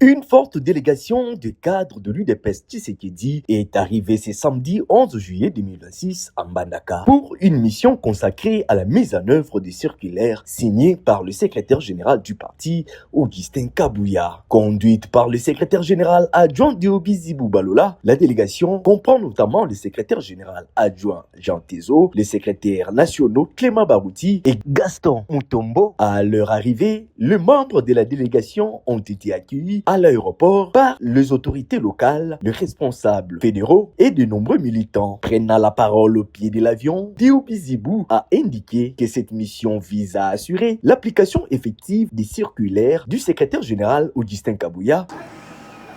Une forte délégation de cadres de l'UDPS Tshisekedi est arrivée ce samedi 11 juillet 2026 à Mbandaka pour une mission consacrée à la mise en œuvre des circulaires signées par le secrétaire général du parti, Augustin Kabouya. Conduite par le secrétaire général adjoint Diobi Zibou Balola, la délégation comprend notamment le secrétaire général adjoint Jean Tezo, les secrétaires nationaux Clément Barouti et Gaston Mutombo. À leur arrivée, les membres de la délégation ont été accueillis à l'aéroport par les autorités locales, les responsables fédéraux et de nombreux militants. Prenant la parole au pied de l'avion, Diobi Zibou a indiqué que cette mission vise à assurer l'application effective des circulaires du secrétaire général Augustin Kabouya.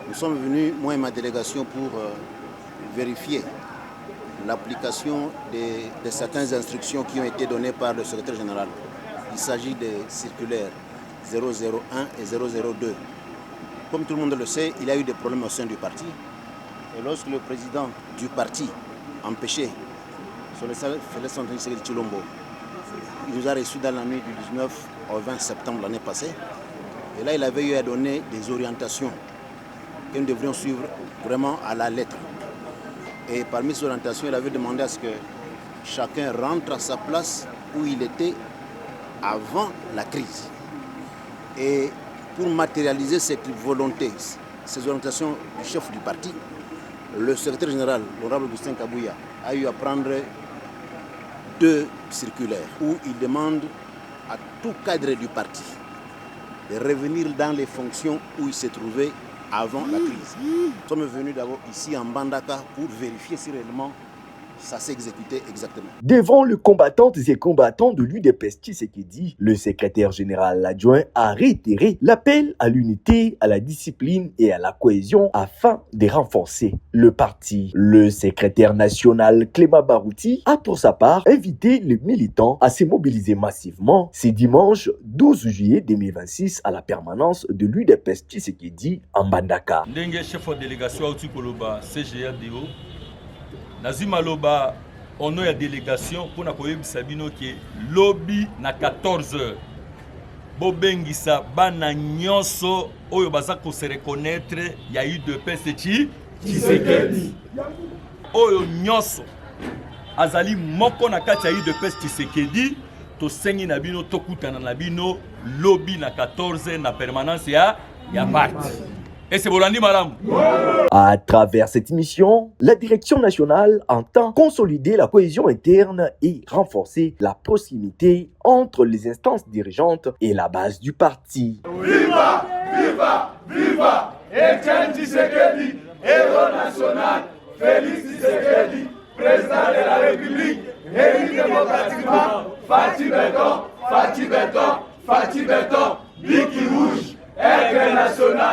Nous sommes venus, moi et ma délégation, pour vérifier l'application de certaines instructions qui ont été données par le secrétaire général. Il s'agit des circulaires 001 et 002. Comme tout le monde le sait, il y a eu des problèmes au sein du parti. Et lorsque le président du parti empêché, son excellence Félix Antoine Tshisekedi Tshilombo, il nous a reçus dans la nuit du 19 au 20 septembre l'année passée. Et là, il avait eu à donner des orientations que nous devrions suivre vraiment à la lettre. Et parmi ces orientations, il avait demandé à ce que chacun rentre à sa place où il était avant la crise. Et pour matérialiser cette volonté, ces orientations du chef du parti, le secrétaire général, l'honorable Augustin Kabouya, a eu à prendre 2 circulaires où il demande à tout cadre du parti de revenir dans les fonctions où il se trouvait avant la crise. Nous sommes venus d'abord ici en Mbandaka pour vérifier si réellement ça s'est exécuté exactement. Devant les combattantes et combattants de l'UDPS Tshisekedi, le secrétaire général adjoint a réitéré l'appel à l'unité, à la discipline et à la cohésion afin de renforcer le parti. Le secrétaire national Clément Barouti a pour sa part invité les militants à se mobiliser massivement ce dimanche 12 juillet 2026 à la permanence de l'UDPS Tshisekedi en Mbandaka. Ndenge chef de délégation auti koloba CGRDO Nazima loba ono ya délégation pour na koyebisa bino ke lobby na 14h bobengisa bana nyonso oyo baza ko se reconnaître ya UDPS Tshisekedi oyo nyonso azali moko na kati ya UDPS Tshisekedi to sengi na bino tokutana na bino lobby na 14h na permanence ya parti. Et c'est Bolandi Malam. À travers cette mission, la direction nationale entend consolider la cohésion interne et renforcer la proximité entre les instances dirigeantes et la base du parti. Viva, viva, viva, Etienne Tshisekedi, héros national, Félix Tshisekedi, président de la République, élu démocratiquement, Fatih Béton, Fatih Béton, Fatih Béton, Biki Rouge, aigle national.